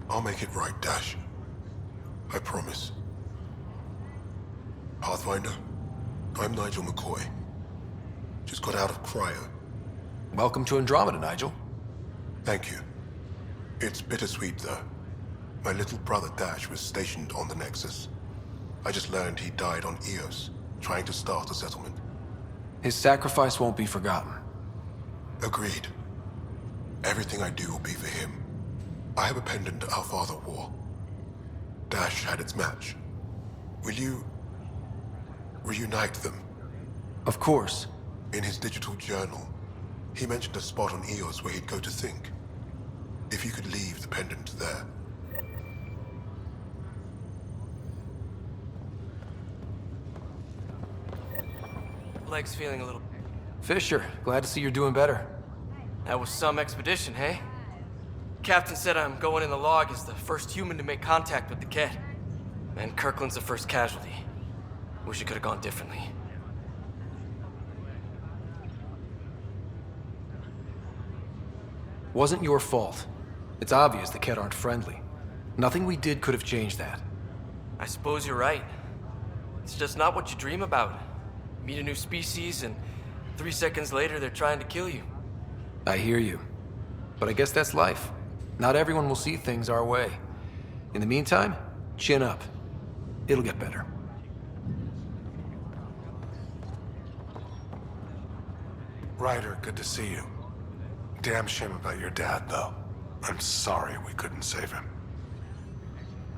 I'll make it right, Dash. I promise. Pathfinder, I'm Nigel McCoy. Just got out of cryo. Welcome to Andromeda, Nigel. Thank you. It's bittersweet, though. My little brother Dash was stationed on the Nexus. I just learned he died on Eos, trying to start a settlement. His sacrifice won't be forgotten. Agreed. Everything I do will be for him. I have a pendant our father wore. Dash had its match. Will you reunite them? Of course. In his digital journal, he mentioned a spot on Eos where he'd go to think. If you could leave the pendant there. Leg's feeling a little... Fisher, glad to see you're doing better. That was some expedition, hey? Captain said I'm going in the log as the first human to make contact with the kid. And Kirkland's the first casualty. Wish it could have gone differently. Wasn't your fault. It's obvious the Kett aren't friendly. Nothing we did could have changed that. I suppose you're right. It's just not what you dream about. Meet a new species and 3 seconds later they're trying to kill you. I hear you. But I guess that's life. Not everyone will see things our way. In the meantime, chin up. It'll get better. Ryder, good to see you. Damn shame about your dad, though. I'm sorry we couldn't save him.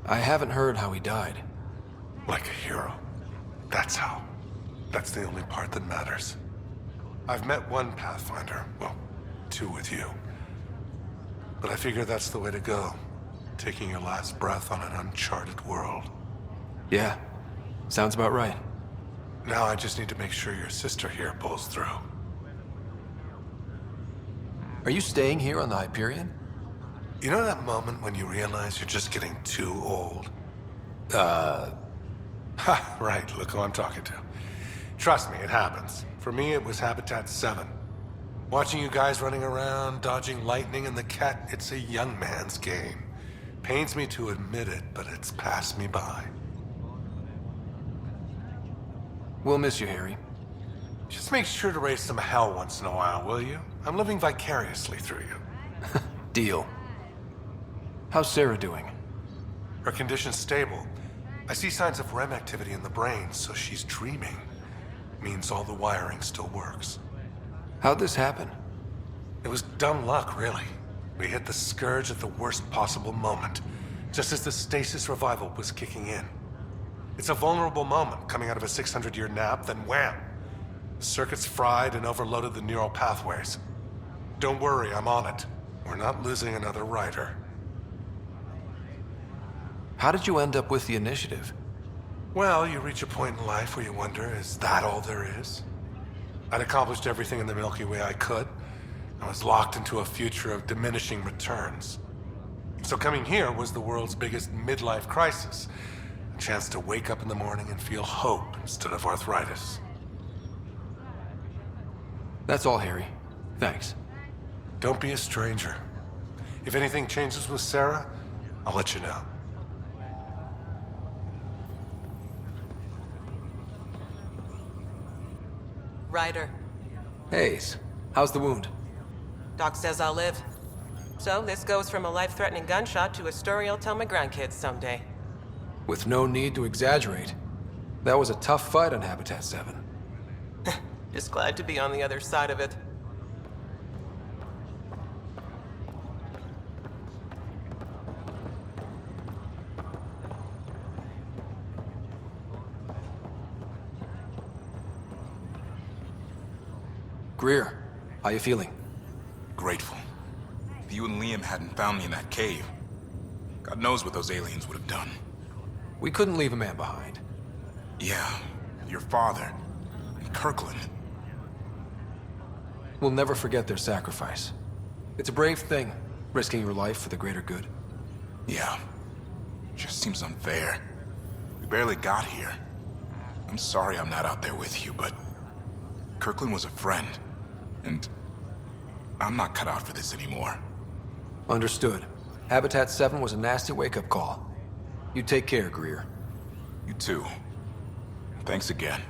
I haven't heard how he died. Like a hero. That's how. That's the only part that matters. I've met one Pathfinder. Well, 2 with you. But I figure that's the way to go. Taking your last breath on an uncharted world. Yeah, sounds about right. Now I just need to make sure your sister here pulls through. Are you staying here on the Hyperion? You know that moment when you realize you're just getting too old? Ha, right, look who I'm talking to. Trust me, it happens. For me, it was Habitat 7. Watching you guys running around, dodging lightning and the cat, it's a young man's game. Pains me to admit it, but it's passed me by. We'll miss you, Harry. Just make sure to raise some hell once in a while, will you? I'm living vicariously through you. Deal. How's Sarah doing? Her condition's stable. I see signs of REM activity in the brain, so she's dreaming. Means all the wiring still works. How'd this happen? It was dumb luck, really. We hit the Scourge at the worst possible moment, just as the stasis revival was kicking in. It's a vulnerable moment coming out of a 600-year nap, then wham! The circuits fried and overloaded the neural pathways. Don't worry, I'm on it. We're not losing another rider. How did you end up with the initiative? Well, you reach a point in life where you wonder, is that all there is? I'd accomplished everything in the Milky Way I could. I was locked into a future of diminishing returns. So coming here was the world's biggest midlife crisis. A chance to wake up in the morning and feel hope instead of arthritis. That's all, Harry. Thanks. Don't be a stranger. If anything changes with Sarah, I'll let you know. Ryder. Hayes, how's the wound? Doc says I'll live. So this goes from a life-threatening gunshot to a story I'll tell my grandkids someday. With no need to exaggerate. That was a tough fight on Habitat 7. Just glad to be on the other side of it. Greer, how you feeling? Grateful. If you and Liam hadn't found me in that cave, God knows what those aliens would have done. We couldn't leave a man behind. Yeah, your father, and Kirkland. We'll never forget their sacrifice. It's a brave thing, risking your life for the greater good. Yeah, just seems unfair. We barely got here. I'm sorry I'm not out there with you, but Kirkland was a friend, and I'm not cut out for this anymore. Understood. Habitat 7 was a nasty wake-up call. You take care, Greer. You too. Thanks again.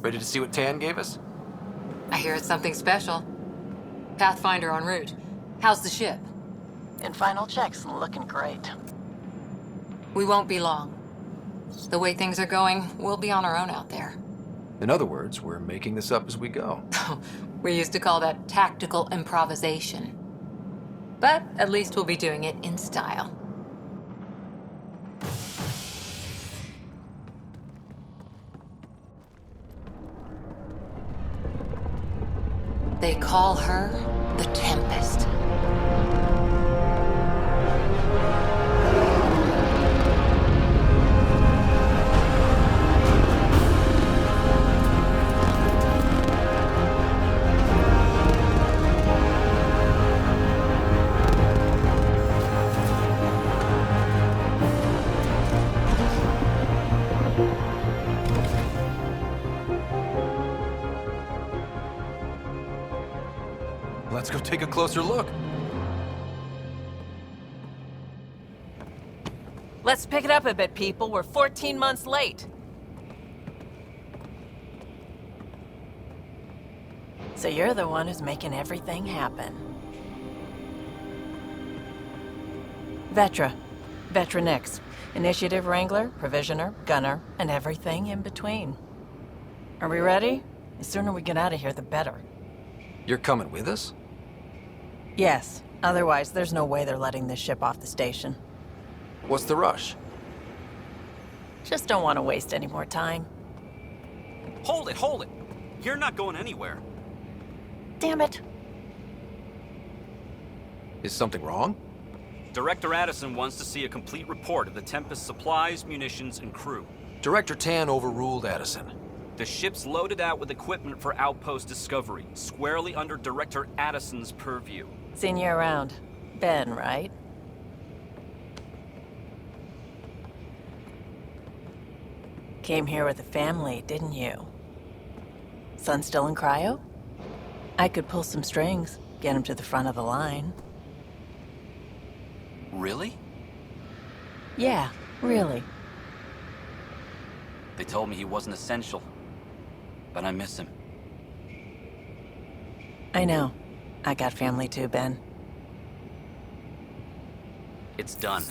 Ready to see what Tan gave us? I hear it's something special. Pathfinder en route. How's the ship? In final checks, looking great. We won't be long. The way things are going, we'll be on our own out there. In other words, we're making this up as we go. We used to call that tactical improvisation. But at least we'll be doing it in style. They call her the Tempest. Let's go take a closer look. Let's pick it up a bit, people. We're 14 months late. So you're the one who's making everything happen. Vetra. Vetra Nix. Initiative Wrangler, Provisioner, Gunner, and everything in between. Are we ready? The sooner we get out of here, the better. You're coming with us? Yes. Otherwise, there's no way they're letting this ship off the station. What's the rush? Just don't want to waste any more time. Hold it, hold it! You're not going anywhere. Damn it. Is something wrong? Director Addison wants to see a complete report of the Tempest supplies, munitions, and crew. Director Tan overruled Addison. The ship's loaded out with equipment for outpost discovery, squarely under Director Addison's purview. Seen you around. Ben, right? Came here with a family, didn't you? Son still in cryo? I could pull some strings, get him to the front of the line. Really? Yeah, really. They told me he wasn't essential, but I miss him. I know. I got family too, Ben. It's done.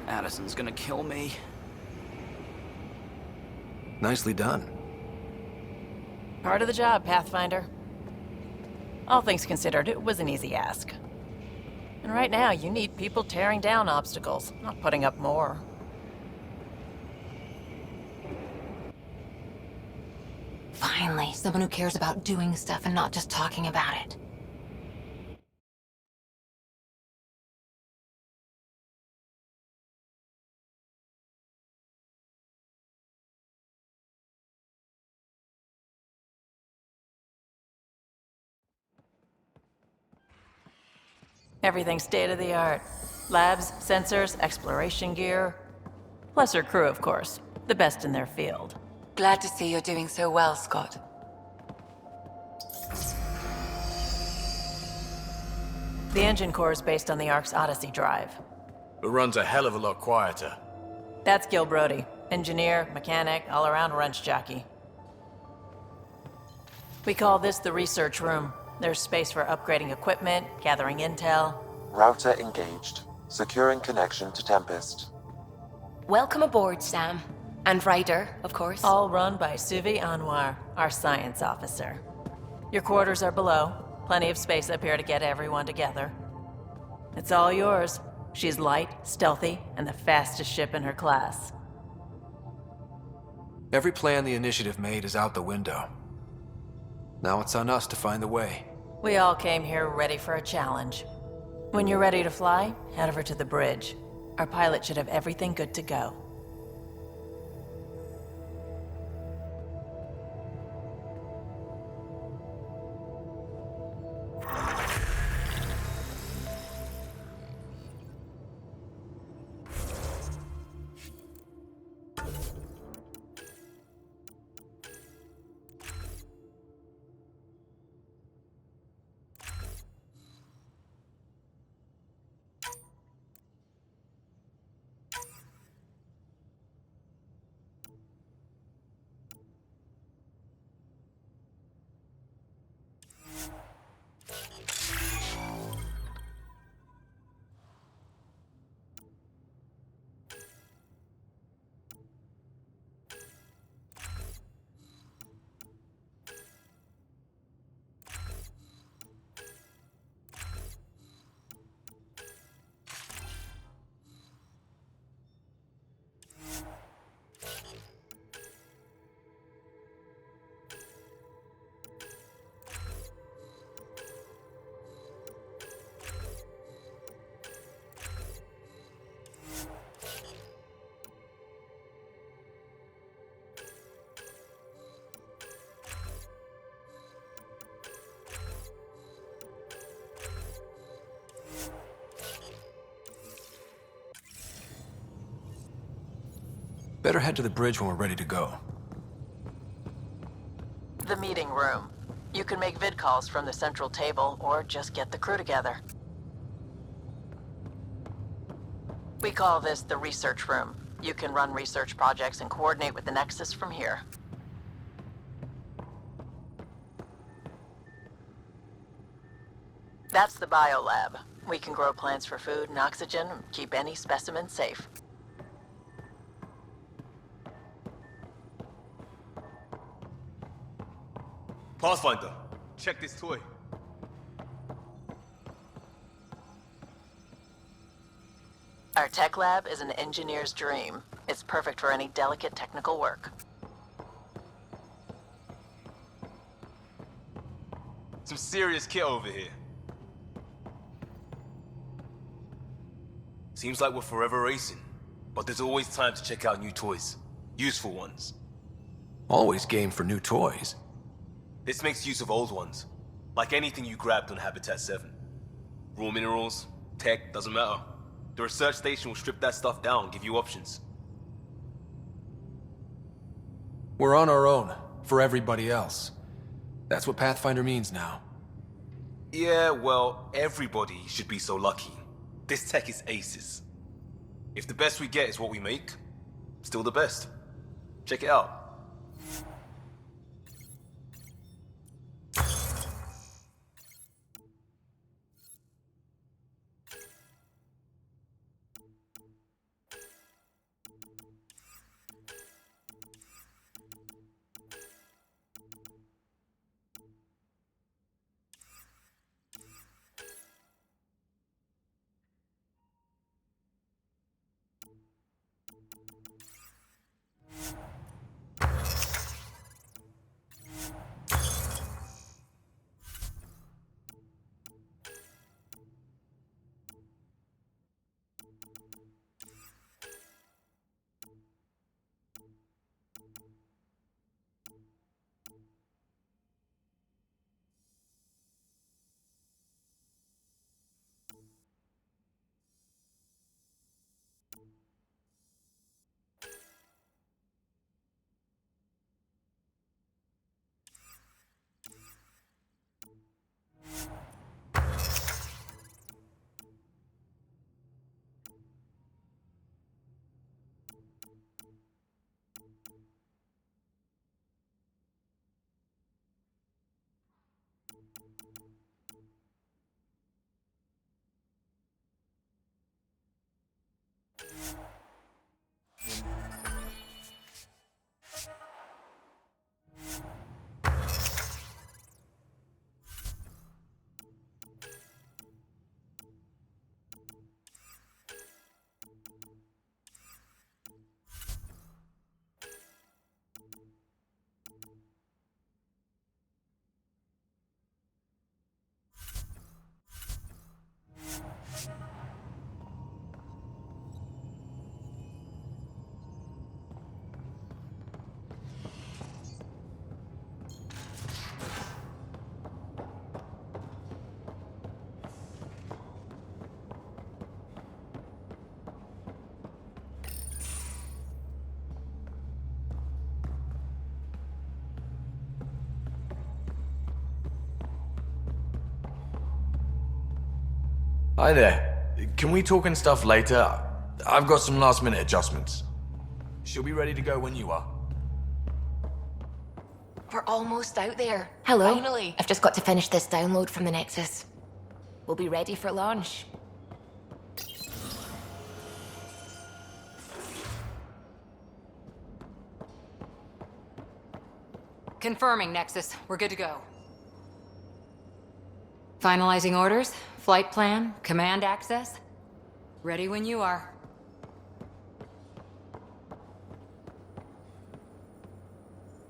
Addison's gonna kill me. Nicely done. Part of the job, Pathfinder. All things considered, it was an easy ask. And right now, you need people tearing down obstacles, not putting up more. Finally, someone who cares about doing stuff and not just talking about it. Everything's state-of-the-art. Labs, sensors, exploration gear. Plus her crew, of course. The best in their field. Glad to see you're doing so well, Scott. The engine core is based on the Ark's Odyssey drive. It runs a hell of a lot quieter. That's Gil Brody. Engineer, mechanic, all-around wrench jockey. We call this the research room. There's space for upgrading equipment, gathering intel. Router engaged. Securing connection to Tempest. Welcome aboard, Sam. And Ryder, of course. All run by Suvi Anwar, our science officer. Your quarters are below. Plenty of space up here to get everyone together. It's all yours. She's light, stealthy, and the fastest ship in her class. Every plan the Initiative made is out the window. Now it's on us to find the way. We all came here ready for a challenge. When you're ready to fly, head over to the bridge. Our pilot should have everything good to go. Better head to the bridge when we're ready to go. The meeting room. You can make vid calls from the central table, or just get the crew together. We call this the research room. You can run research projects and coordinate with the Nexus from here. That's the biolab. We can grow plants for food and oxygen, and keep any specimen safe. Pathfinder, check this toy. Our tech lab is an engineer's dream. It's perfect for any delicate technical work. Some serious kit over here. Seems like we're forever racing, but there's always time to check out new toys. Useful ones. Always game for new toys. This makes use of old ones, like anything you grabbed on Habitat 7. Raw minerals, tech, doesn't matter. The research station will strip that stuff down and give you options. We're on our own, for everybody else. That's what Pathfinder means now. Yeah, well, everybody should be so lucky. This tech is aces. If the best we get is what we make, still the best. Check it out. Hi there. Can we talk and stuff later? I've got some last-minute adjustments. She'll be ready to go when you are. We're almost out there. Hello. Finally. I've just got to finish this download from the Nexus. We'll be ready for launch. Confirming, Nexus. We're good to go. Finalizing orders, flight plan, command access. Ready when you are.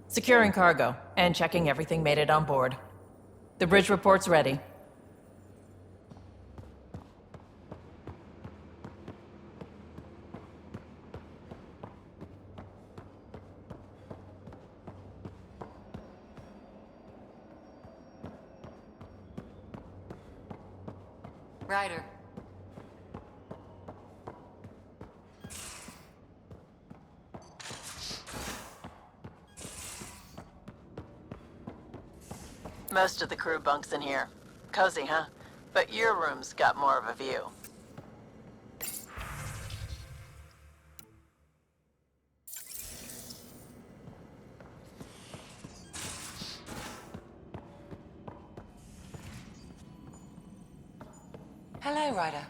Securing cargo and checking everything made it on board. The bridge report's ready. Ryder. Most of the crew bunks in here. Cozy, huh? But your room's got more of a view. Hello, Ryder.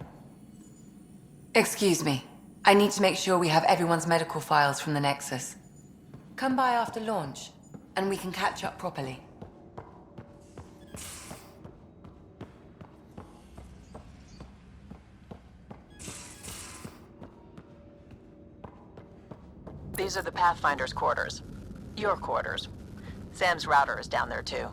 Excuse me. I need to make sure we have everyone's medical files from the Nexus. Come by after launch, and we can catch up properly. These are the Pathfinder's quarters. Your quarters. Sam's router is down there too.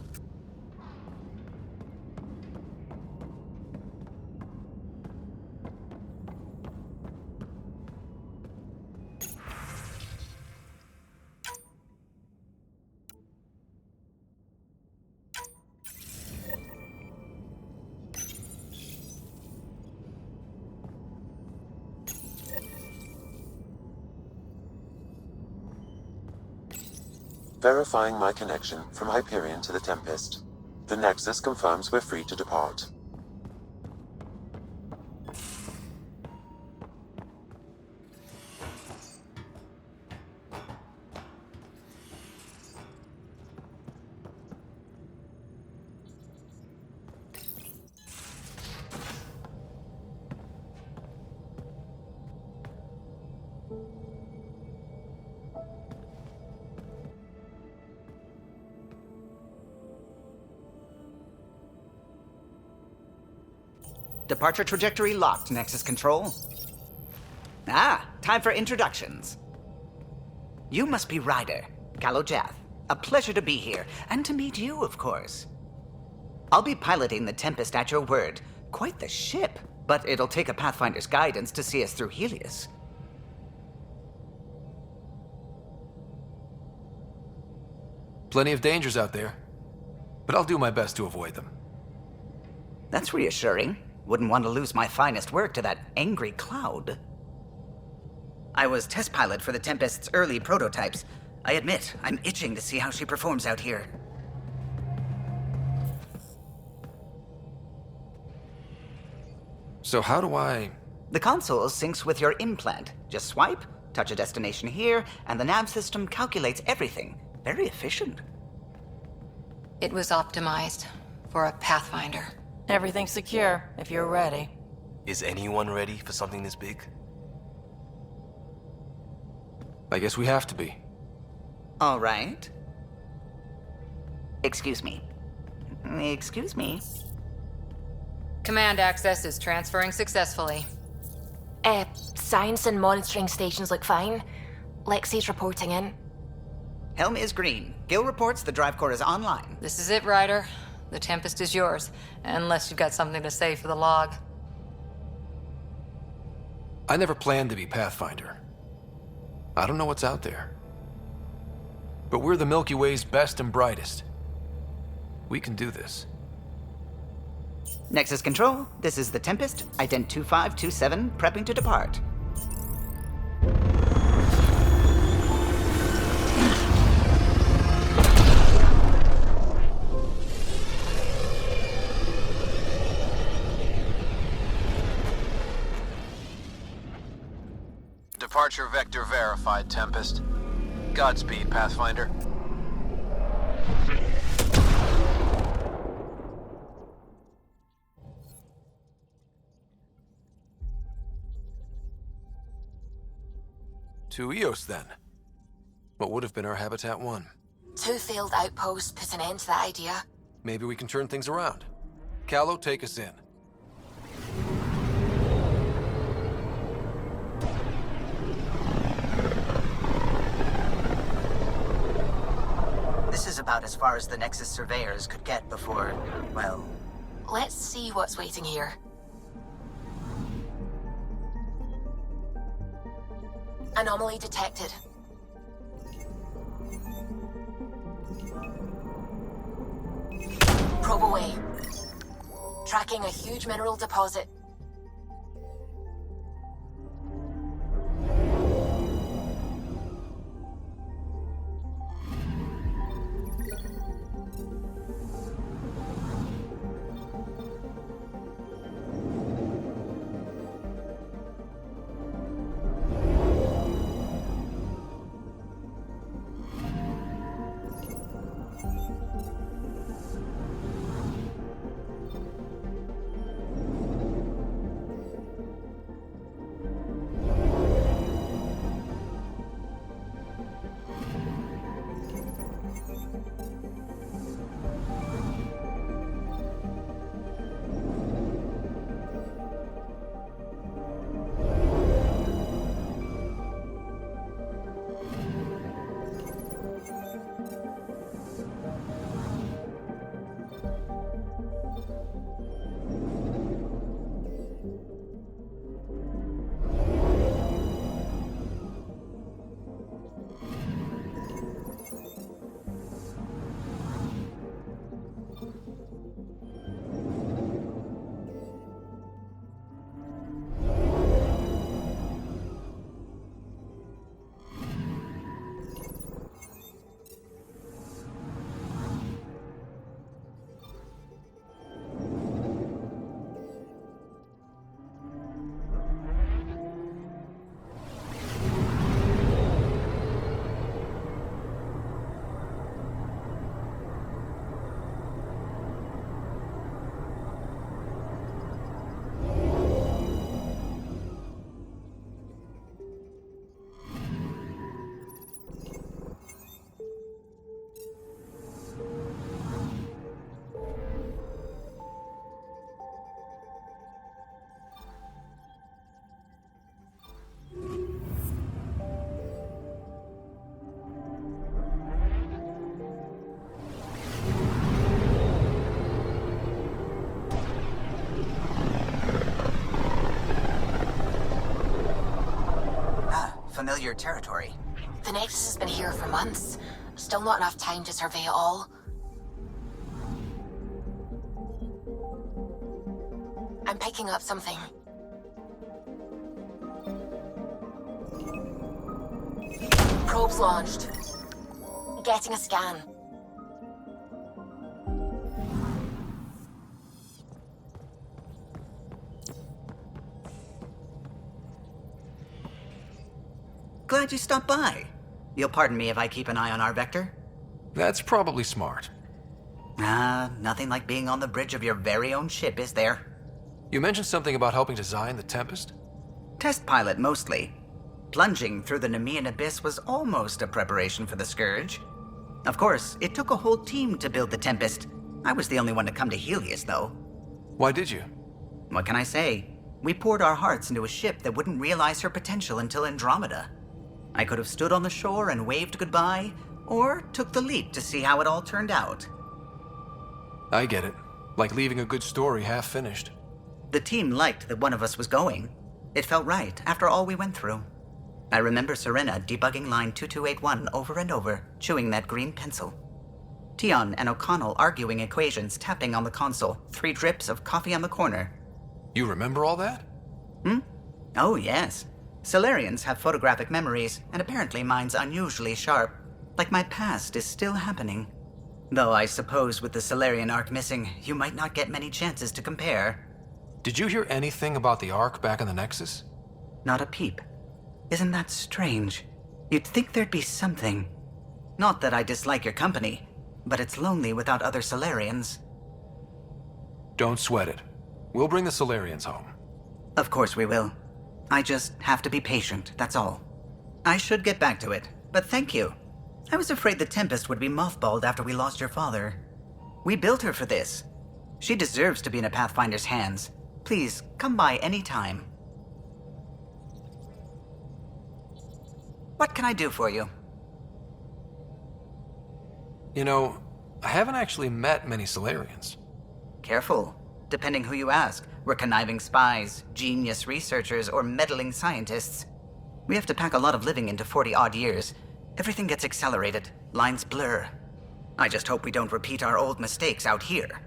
Verifying my connection from Hyperion to the Tempest. The Nexus confirms we're free to depart. Departure trajectory locked, Nexus Control. Ah, time for introductions. You must be Ryder, Galojath. A pleasure to be here, and to meet you, of course. I'll be piloting the Tempest at your word. Quite the ship, but it'll take a Pathfinder's guidance to see us through Helios. Plenty of dangers out there, but I'll do my best to avoid them. That's reassuring. Wouldn't want to lose my finest work to that angry cloud. I was test pilot for the Tempest's early prototypes. I admit, I'm itching to see how she performs out here. So how do I... The console syncs with your implant. Just swipe, touch a destination here, and the nav system calculates everything. Very efficient. It was optimized for a Pathfinder. Everything's secure, if you're ready. Is anyone ready for something this big? I guess we have to be. All right. Excuse me. Excuse me. Command access is transferring successfully. Science and monitoring stations look fine. Lexi's reporting in. Helm is green. Gil reports the drive core is online. This is it, Ryder. The Tempest is yours, unless you've got something to say for the log. I never planned to be Pathfinder. I don't know what's out there. But we're the Milky Way's best and brightest. We can do this. Nexus Control, this is the Tempest, ident 2527, prepping to depart. Departure vector verified, Tempest. Godspeed, Pathfinder. To Eos, then. What would have been our Habitat 1? 2 failed outposts put an end to that idea. Maybe we can turn things around. Callow, take us in. This is about as far as the Nexus surveyors could get before, well... Let's see what's waiting here. Anomaly detected. Probe away. Tracking a huge mineral deposit. Familiar territory. The Nexus has been here for months. Still not enough time to survey it all. I'm picking up something. Probes launched. Getting a scan. Glad you stopped by. You'll pardon me if I keep an eye on our vector? That's probably smart. Nothing like being on the bridge of your very own ship, is there? You mentioned something about helping design the Tempest? Test pilot, mostly. Plunging through the Nemean abyss was almost a preparation for the Scourge. Of course, it took a whole team to build the Tempest. I was the only one to come to Helios, though. Why did you? What can I say? We poured our hearts into a ship that wouldn't realize her potential until Andromeda. I could have stood on the shore and waved goodbye, or took the leap to see how it all turned out. I get it. Like leaving a good story half-finished. The team liked that one of us was going. It felt right after all we went through. I remember Serena debugging line 2281 over and over, chewing that green pencil. Tion and O'Connell arguing equations, tapping on the console, 3 drips of coffee on the corner. You remember all that? Oh, yes. Solarians have photographic memories, and apparently mine's unusually sharp. Like my past is still happening. Though I suppose with the Solarian arc missing, you might not get many chances to compare. Did you hear anything about the Ark back in the Nexus? Not a peep. Isn't that strange? You'd think there'd be something. Not that I dislike your company, but it's lonely without other Solarians. Don't sweat it. We'll bring the Solarians home. Of course we will. I just have to be patient, that's all. I should get back to it, but thank you. I was afraid the Tempest would be mothballed after we lost your father. We built her for this. She deserves to be in a Pathfinder's hands. Please, come by any time. What can I do for you? You know, I haven't actually met many Solarians. Careful. Depending who you ask, we're conniving spies, genius researchers, or meddling scientists. We have to pack a lot of living into 40-odd years. Everything gets accelerated, lines blur. I just hope we don't repeat our old mistakes out here.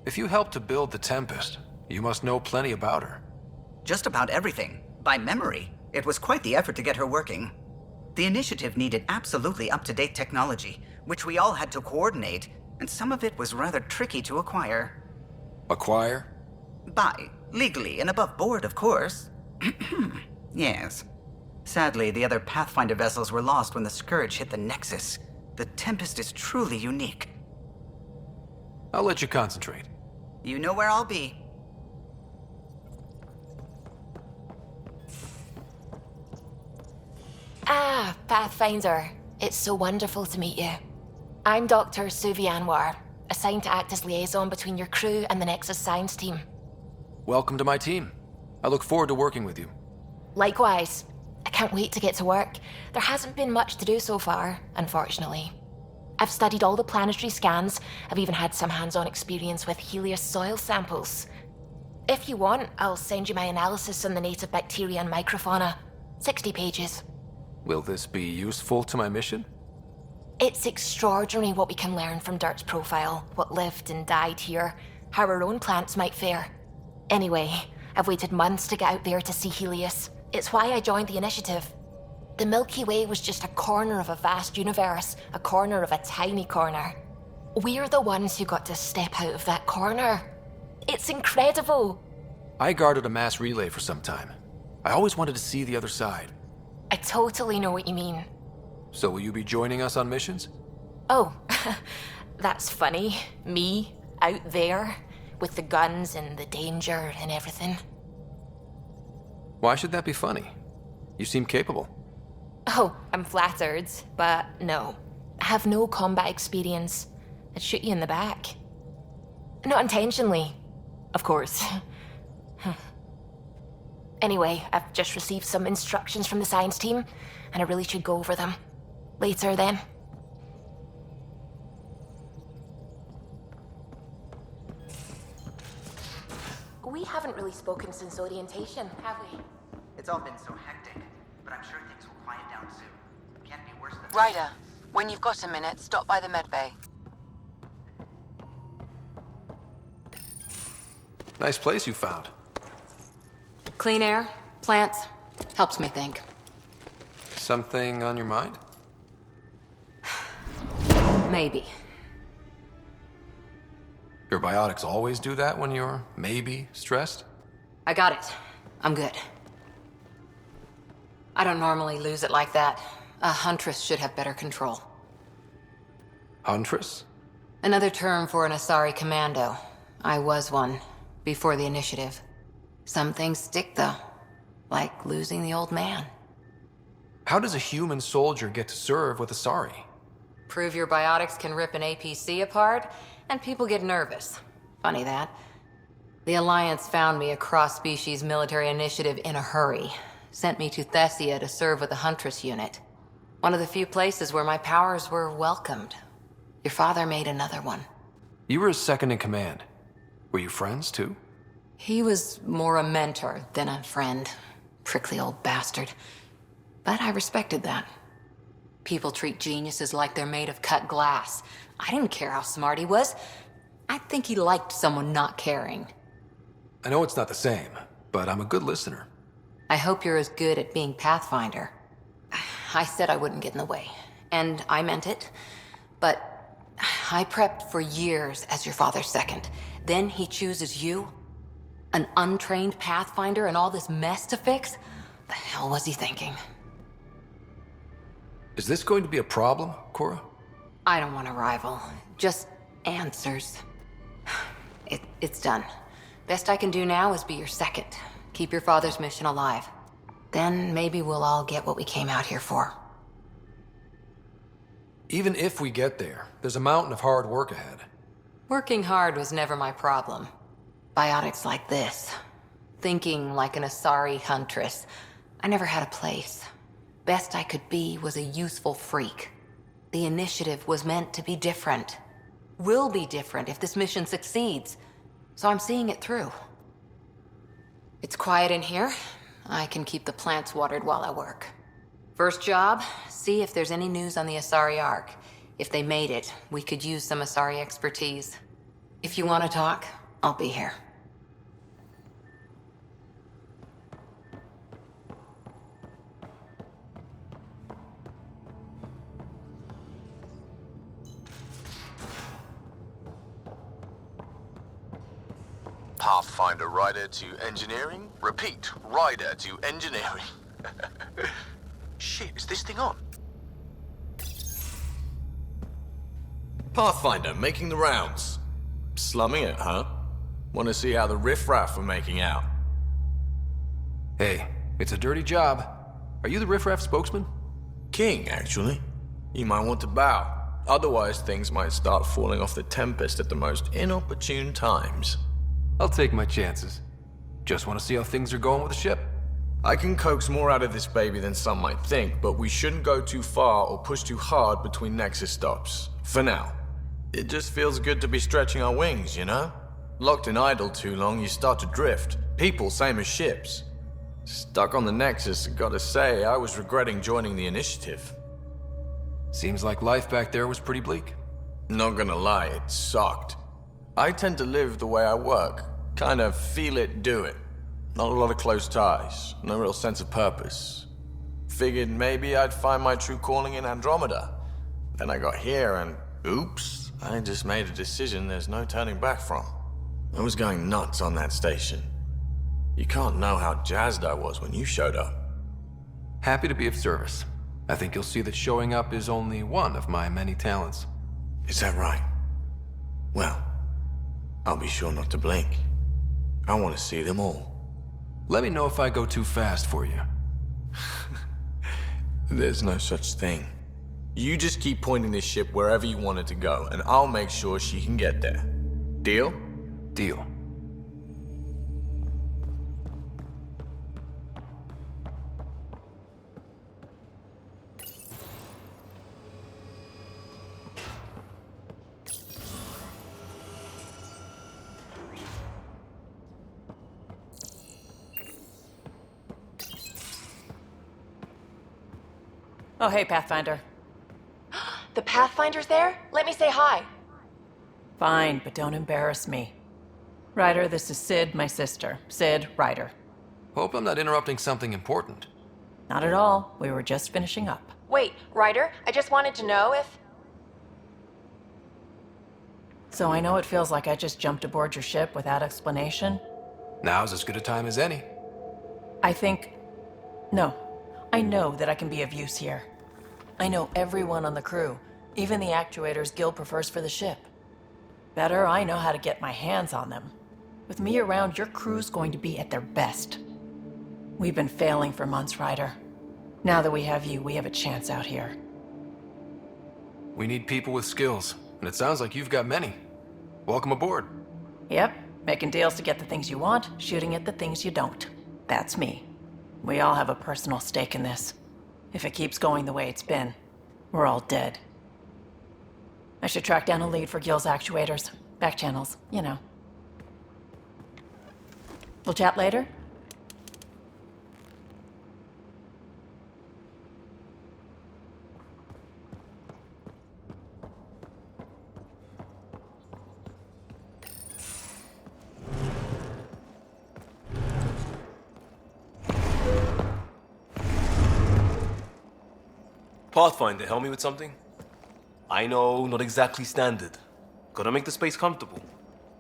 If you helped to build the Tempest, you must know plenty about her. Just about everything, by memory. It was quite the effort to get her working. The initiative needed absolutely up-to-date technology, which we all had to coordinate, and some of it was rather tricky to acquire. Acquire? Buy, legally and above board, of course. Yes. Sadly, the other Pathfinder vessels were lost when the Scourge hit the Nexus. The Tempest is truly unique. I'll let you concentrate. You know where I'll be. Ah, Pathfinder. It's so wonderful to meet you. I'm Dr. Suvi Anwar, assigned to act as liaison between your crew and the Nexus science team. Welcome to my team. I look forward to working with you. Likewise. I can't wait to get to work. There hasn't been much to do so far, unfortunately. I've studied all the planetary scans. I've even had some hands-on experience with Helios soil samples. If you want, I'll send you my analysis on the native bacteria and microfauna. 60 pages. Will this be useful to my mission? It's extraordinary what we can learn from Dirt's profile, what lived and died here, how our own plants might fare. Anyway, I've waited months to get out there to see Helios. It's why I joined the initiative. The Milky Way was just a corner of a vast universe, a corner of a tiny corner. We're the ones who got to step out of that corner. It's incredible. I guarded a mass relay for some time. I always wanted to see the other side. I totally know what you mean. So will you be joining us on missions? Oh, that's funny. Me, out there, with the guns and the danger and everything. Why should that be funny? You seem capable. Oh, I'm flattered, but no. I have no combat experience. I'd shoot you in the back. Not intentionally, of course. Anyway, I've just received some instructions from the science team, and I really should go over them. Later, then. We haven't really spoken since orientation, have we? It's all been so hectic, but I'm sure things will quiet down soon. Can't be worse than... Ryder, when you've got a minute, stop by the medbay. Nice place you found. Clean air, plants, helps me think. Something on your mind? Maybe. Your biotics always do that when you're maybe stressed? I got it. I'm good. I don't normally lose it like that. A huntress should have better control. Huntress? Another term for an Asari commando. I was one, before the initiative. Some things stick, though. Like losing the old man. How does a human soldier get to serve with Asari? Prove your biotics can rip an APC apart, and people get nervous. Funny that. The Alliance found me a cross-species military initiative in a hurry. Sent me to Thessia to serve with the Huntress unit. One of the few places where my powers were welcomed. Your father made another one. You were his second in command. Were you friends, too? He was more a mentor than a friend. Prickly old bastard. But I respected that. People treat geniuses like they're made of cut glass. I didn't care how smart he was. I think he liked someone not caring. I know it's not the same, but I'm a good listener. I hope you're as good at being Pathfinder. I said I wouldn't get in the way, and I meant it. But I prepped for years as your father's second. Then he chooses you? An untrained Pathfinder and all this mess to fix? The hell was he thinking? Is this going to be a problem, Cora? I don't want a rival. Just answers. It's done. Best I can do now is be your second. Keep your father's mission alive. Then maybe we'll all get what we came out here for. Even if we get there, there's a mountain of hard work ahead. Working hard was never my problem. Biotics like this. Thinking like an Asari huntress. I never had a place. Best I could be was a useful freak. The initiative was meant to be different. Will be different if this mission succeeds. So I'm seeing it through. It's quiet in here. I can keep the plants watered while I work. First job, see if there's any news on the Asari Ark. If they made it, we could use some Asari expertise. If you want to talk, I'll be here. Pathfinder rider to engineering? Repeat, rider to engineering. Shit, is this thing on? Pathfinder, making the rounds. Slumming it, huh? Want to see how the riffraff are making out? Hey, it's a dirty job. Are you the riffraff spokesman? King, actually. You might want to bow. Otherwise, things might start falling off the Tempest at the most inopportune times. I'll take my chances. Just want to see how things are going with the ship. I can coax more out of this baby than some might think, but we shouldn't go too far or push too hard between Nexus stops. For now. It just feels good to be stretching our wings, you know? Locked in idle too long, you start to drift. People, same as ships. Stuck on the Nexus, gotta say, I was regretting joining the initiative. Seems like life back there was pretty bleak. Not gonna lie, it sucked. I tend to live the way I work. Kind of feel it, do it. Not a lot of close ties, no real sense of purpose. Figured maybe I'd find my true calling in Andromeda. Then I got here and, oops, I just made a decision there's no turning back from. I was going nuts on that station. You can't know how jazzed I was when you showed up. Happy to be of service. I think you'll see that showing up is only one of my many talents. Is that right? Well, I'll be sure not to blink. I want to see them all. Let me know if I go too fast for you. There's no such thing. You just keep pointing this ship wherever you want it to go, and I'll make sure she can get there. Deal? Deal. Oh, hey, Pathfinder. The Pathfinder's there? Let me say hi. Fine, but don't embarrass me. Ryder, this is Sid, my sister. Sid, Ryder. Hope I'm not interrupting something important. Not at all. We were just finishing up. Wait, Ryder, I just wanted to know if... So I know it feels like I just jumped aboard your ship without explanation. Now's as good a time as any. No. I know that I can be of use here. I know everyone on the crew, even the actuators Gil prefers for the ship. Better, I know how to get my hands on them. With me around, your crew's going to be at their best. We've been failing for months, Ryder. Now that we have you, we have a chance out here. We need people with skills, and it sounds like you've got many. Welcome aboard. Yep, making deals to get the things you want, shooting at the things you don't. That's me. We all have a personal stake in this. If it keeps going the way it's been, we're all dead. I should track down a lead for Gil's actuators. Back channels, you know. We'll chat later? Pathfinder, help me with something? I know, not exactly standard. Gotta make the space comfortable.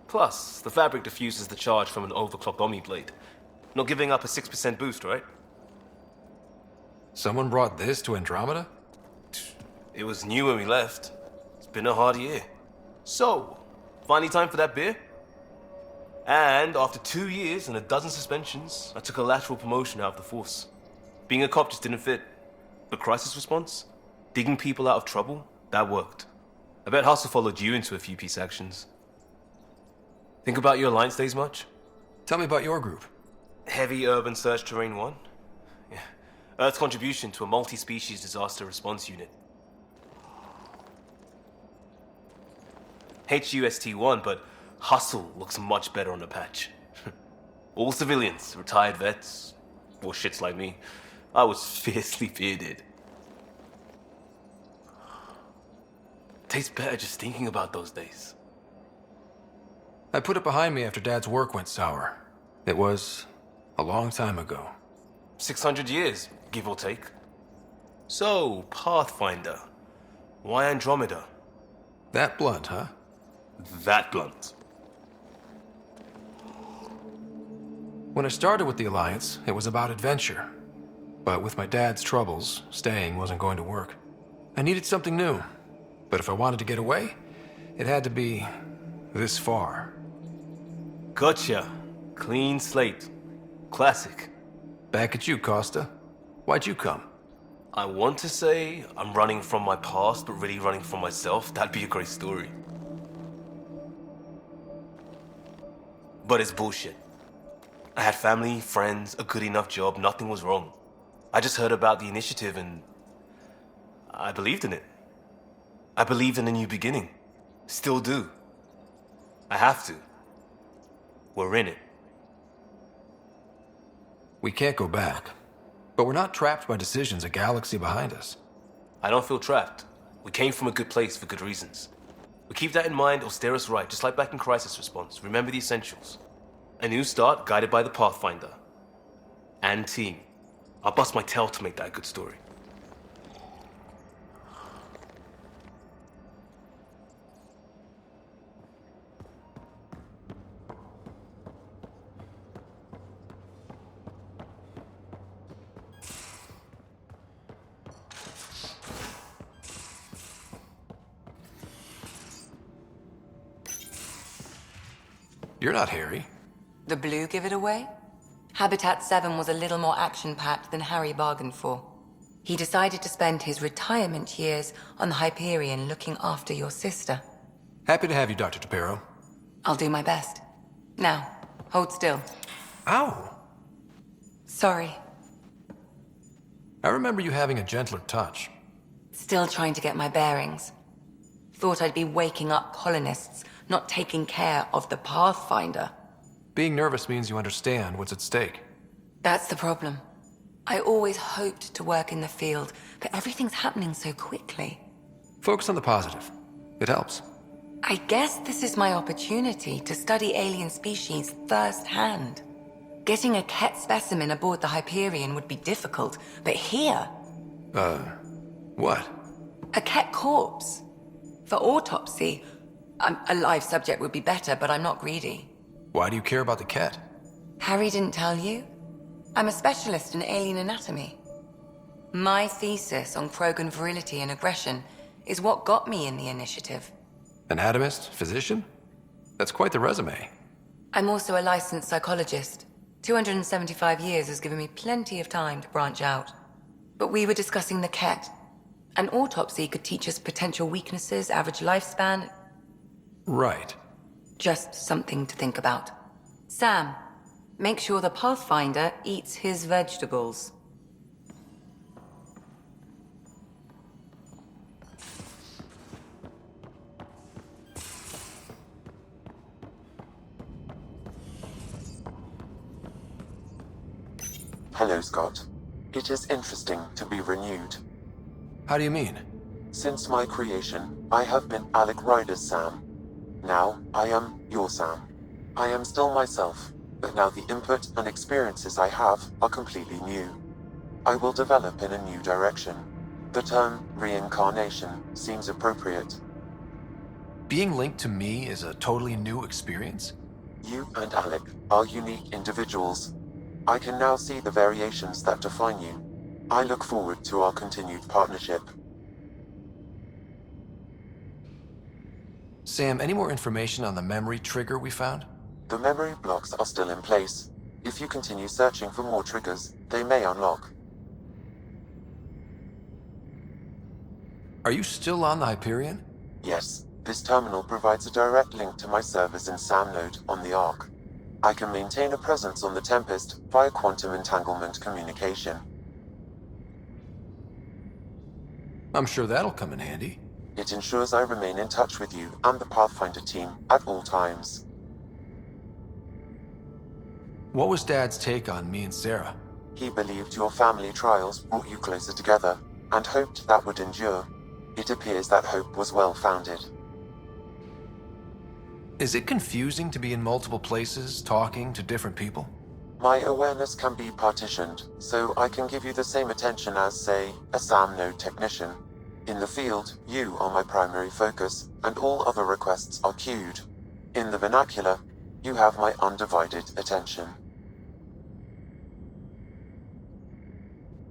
Plus, the fabric diffuses the charge from an overclocked Omni blade. Not giving up a 6% boost, right? Someone brought this to Andromeda? It was new when we left. It's been a hard year. So, finally time for that beer? And after 2 years and a dozen suspensions, I took a lateral promotion out of the force. Being a cop just didn't fit. But crisis response? Digging people out of trouble? That worked. I bet Hustle followed you into a few peace actions. Think about your Alliance days much? Tell me about your group. Heavy Urban Search Terrain 1? Yeah. Earth's contribution to a multi-species disaster response unit. HUST-1, but Hustle looks much better on the patch. All civilians, retired vets, or shits like me. I was fiercely bearded. Tastes better just thinking about those days. I put it behind me after Dad's work went sour. It was a long time ago. 600 years, give or take. So, Pathfinder. Why Andromeda? That blunt, huh? That blunt. When I started with the Alliance, it was about adventure. But with my dad's troubles, staying wasn't going to work. I needed something new. But if I wanted to get away, it had to be this far. Gotcha. Clean slate. Classic. Back at you, Costa. Why'd you come? I want to say I'm running from my past, but really running from myself. That'd be a great story. But it's bullshit. I had family, friends, a good enough job, nothing was wrong. I just heard about the initiative and I believed in it. I believed in a new beginning. Still do. I have to. We're in it. We can't go back. But we're not trapped by decisions a galaxy behind us. I don't feel trapped. We came from a good place for good reasons. We keep that in mind, it'll steer us right, just like back in Crisis Response. Remember the essentials. A new start guided by the Pathfinder. And team. I'll bust my tail to make that a good story. You're not Harry. The blue give it away? Habitat 7 was a little more action-packed than Harry bargained for. He decided to spend his retirement years on the Hyperion looking after your sister. Happy to have you, Dr. DePero. I'll do my best. Now, hold still. Ow! Sorry. I remember you having a gentler touch. Still trying to get my bearings. Thought I'd be waking up colonists, not taking care of the Pathfinder. Being nervous means you understand what's at stake. That's the problem. I always hoped to work in the field, but everything's happening so quickly. Focus on the positive. It helps. I guess this is my opportunity to study alien species firsthand. Getting a Ket specimen aboard the Hyperion would be difficult, but here... What? A Ket corpse. For autopsy, a live subject would be better, but I'm not greedy. Why do you care about the Ket? Harry didn't tell you? I'm a specialist in alien anatomy. My thesis on Krogan virility and aggression is what got me in the initiative. Anatomist? Physician? That's quite the resume. I'm also a licensed psychologist. 275 years has given me plenty of time to branch out. But we were discussing the Ket. An autopsy could teach us potential weaknesses, average lifespan. Right. Just something to think about. Sam, make sure the Pathfinder eats his vegetables. Hello, Scott. It is interesting to be renewed. How do you mean? Since my creation, I have been Alec Ryder's Sam. Now, I am your Sam. I am still myself, but now the input and experiences I have are completely new. I will develop in a new direction. The term reincarnation seems appropriate. Being linked to me is a totally new experience? You and Alec are unique individuals. I can now see the variations that define you. I look forward to our continued partnership. Sam, any more information on the memory trigger we found? The memory blocks are still in place. If you continue searching for more triggers, they may unlock. Are you still on the Hyperion? Yes, this terminal provides a direct link to my servers in SAM node on the Ark. I can maintain a presence on the Tempest via quantum entanglement communication. I'm sure that'll come in handy. It ensures I remain in touch with you and the Pathfinder team at all times. What was Dad's take on me and Sarah? He believed your family trials brought you closer together, and hoped that would endure. It appears that hope was well-founded. Is it confusing to be in multiple places, talking to different people? My awareness can be partitioned, so I can give you the same attention as, say, a SAM node technician. In the field, you are my primary focus, and all other requests are queued. In the vernacular, you have my undivided attention.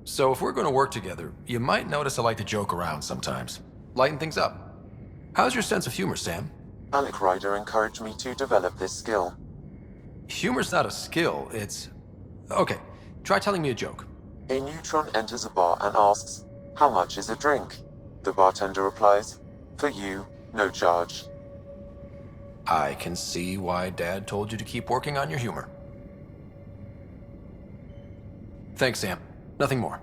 So if we're going to work together, you might notice I like to joke around sometimes. Lighten things up. How's your sense of humor, Sam? Alec Ryder encouraged me to develop this skill. Humor's not a skill, it's... Okay, try telling me a joke. A neutron enters a bar and asks, "How much is a drink?" The bartender replies, "For you, no charge." I can see why Dad told you to keep working on your humor. Thanks, Sam. Nothing more.